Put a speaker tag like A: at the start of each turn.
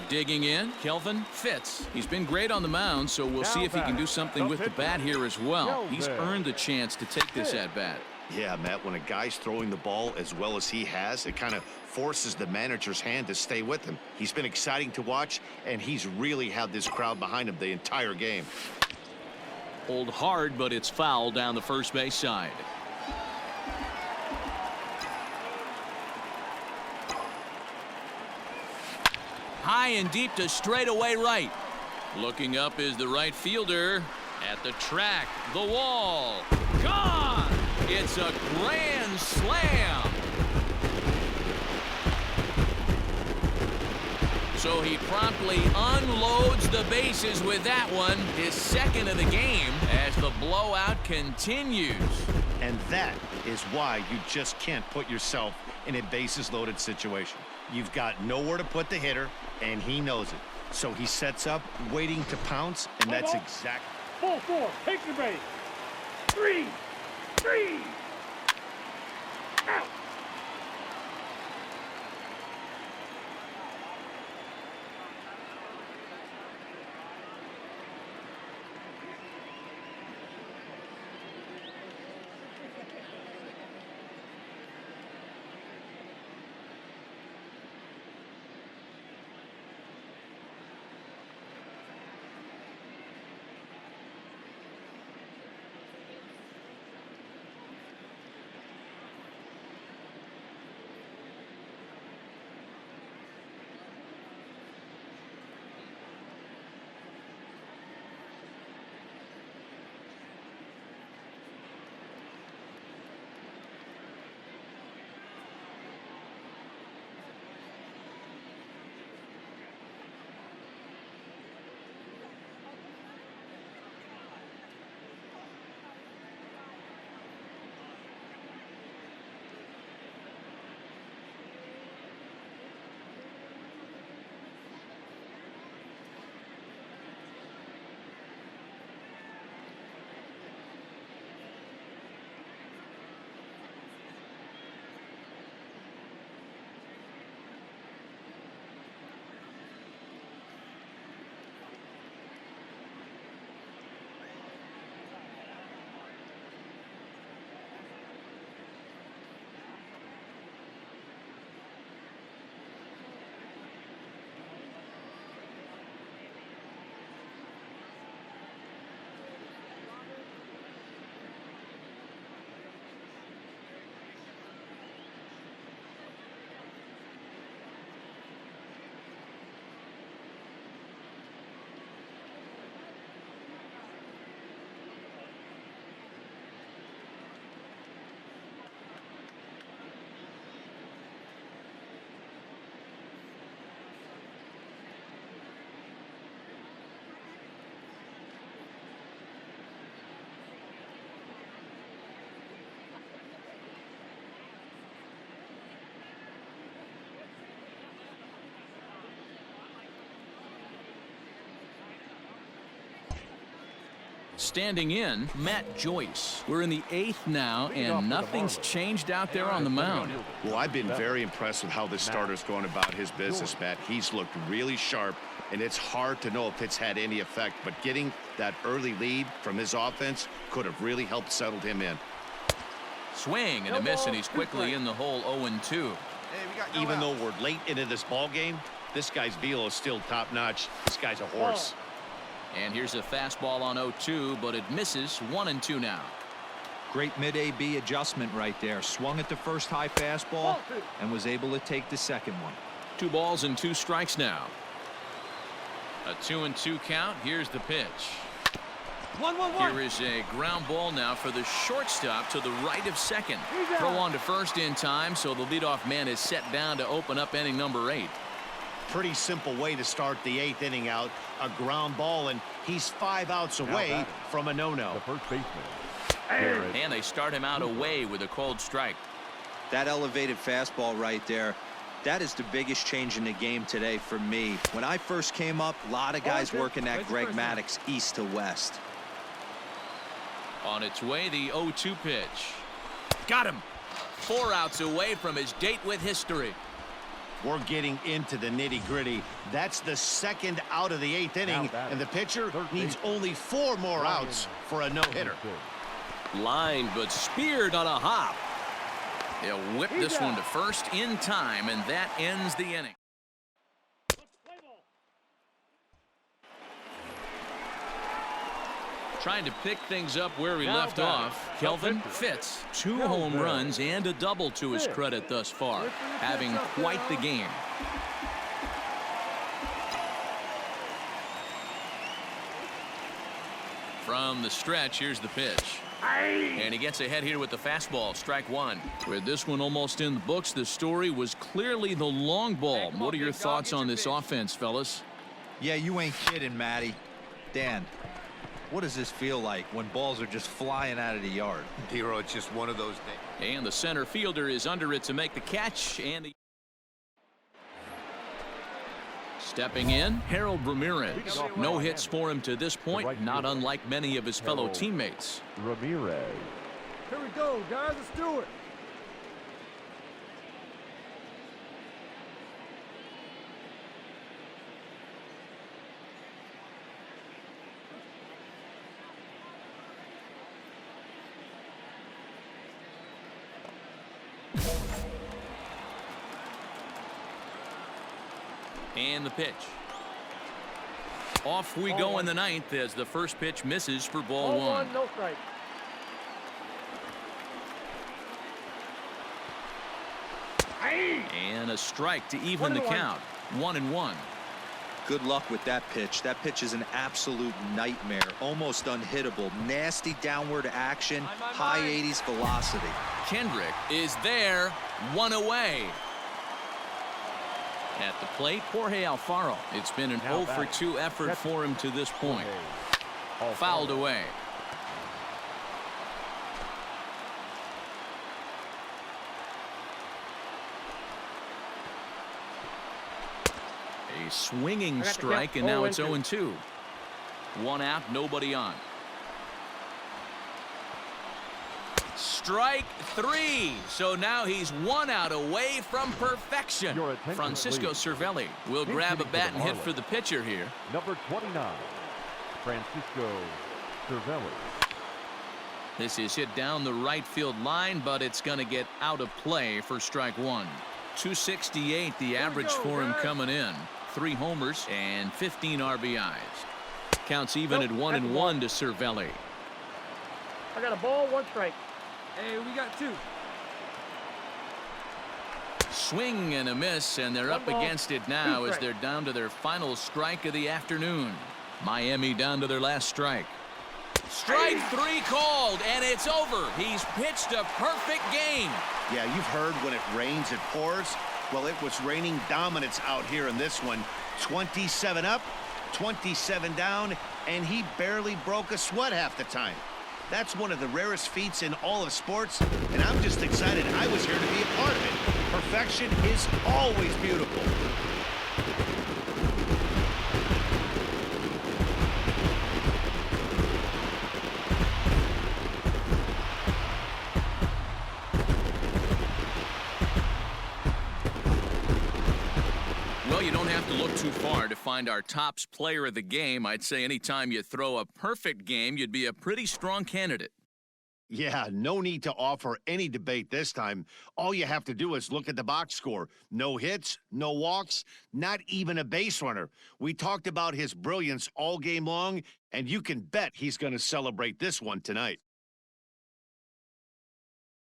A: Digging in, Kelvin Fitz. He's been great on the mound, so we'll see if he can do something with the bat here as well. He's earned the chance to take this at bat.
B: Yeah, Matt, when a guy's throwing the ball as well as he has, it kind of forces the manager's hand to stay with him. He's been exciting to watch, and he's really had this crowd behind him the entire game.
A: Hold hard, but it's foul down the first base side. High and deep to straightaway right. Looking up is the right fielder. At the track, the wall. Gone! It's a grand slam. So he promptly unloads the bases with that one, his second of the game, as the blowout continues.
B: And that is why you just can't put yourself in a bases-loaded situation. You've got nowhere to put the hitter, and he knows it. So he sets up, waiting to pounce, and that's exactly...
C: 4-4, take the base. 3. Out.
A: Standing in, Matt Joyce. We're in the 8th now, and nothing's changed out there on the mound.
B: Well, I've been very impressed with how this starter's going about his business, Matt. He's looked really sharp, and it's hard to know if it's had any effect, but getting that early lead from his offense could have really helped settle him in.
A: Swing and a miss, and he's quickly in the hole 0-2.
B: Even though we're late into this ball game, this guy's velo is still top-notch. This guy's a horse.
A: And here's a fastball on 0-2, but it misses. 1-2 now.
D: Great mid-AB adjustment right there. Swung at the first high fastball and was able to take the second one.
A: 2 balls and 2 strikes now. A 2-2 count. Here's the pitch.
C: 1-1-1.
A: Here is a ground ball now for the shortstop to the right of second. Throw on to first in time, so the leadoff man is set down to open up inning number 8.
B: Pretty simple way to start the 8th inning out. A ground ball, and he's 5 outs away from a no-no.
C: The first baseman.
A: And they start him out away with a cold strike.
D: That elevated fastball right there, that is the biggest change in the game today for me. When I first came up, a lot of guys working that Greg Maddux east to west.
A: On its way, the 0-2 pitch. Got him. 4 outs away from his date with history.
B: We're getting into the nitty-gritty. That's the second out of the 8th inning, and the pitcher needs only 4 more outs for a no-hitter.
A: Line, but speared on a hop. They'll whip this one to first in time, and that ends the inning. Trying to pick things up where we left off, Kelvin Fitz, 2 home runs and a double to his credit thus far, having quite the game. From the stretch, here's the pitch. And he gets ahead here with the fastball, strike 1. With this one almost in the books, the story was clearly the long ball. What are your thoughts on this offense, fellas?
D: Yeah, you ain't kidding, Matty. Dan, what does this feel like when balls are just flying out of the yard?
B: Hero, it's just one of those days.
A: And the center fielder is under it to make the catch. And the stepping in, Harold Ramirez. No hits for him to this point, not unlike many of his fellow teammates.
E: Ramirez.
C: Here we go, guys. Let's do it.
A: And the pitch. Off we go in the 9th as the first pitch misses for ball 1.
C: No strike.
A: And a strike to even the count. 1-1.
D: Good luck with that pitch. That pitch is an absolute nightmare. Almost unhittable. Nasty downward action. High 80s velocity.
A: Kendrick is there. 1 away. At the plate, Jorge Alfaro. It's been an 0 for 2 effort for him to this point. Fouled away. A swinging strike, and now it's 0-2. 1 out, nobody on. Strike 3. So now he's 1 out away from perfection. Francisco Cervelli will grab a bat and hit for the pitcher here.
E: Number 29, Francisco Cervelli.
A: This is hit down the right field line, but it's going to get out of play for strike 1. 268 the average for him coming in. 3 homers and 15 RBIs. Counts even at 1-1 to Cervelli.
C: I got a ball, 1 strike. Hey, we got 2.
A: Swing and a miss, and they're up against it now as they're down to their final strike of the afternoon. Miami down to their last strike. Strike 3 called, and it's over. He's pitched a perfect game.
B: Yeah, you've heard when it rains, it pours. Well, it was raining dominance out here in this one. 27 up, 27 down, and he barely broke a sweat half the time. That's one of the rarest feats in all of sports, and I'm just excited I was here to be a part of it. Perfection is always beautiful.
A: Well, you don't have to look too far to find our tops player of the game. I'd say anytime you throw a perfect game, you'd be a pretty strong candidate.
B: Yeah, no need to offer any debate this time. All you have to do is look at the box score. No hits, no walks, not even a base runner. We talked about his brilliance all game long, and you can bet he's going to celebrate this one tonight.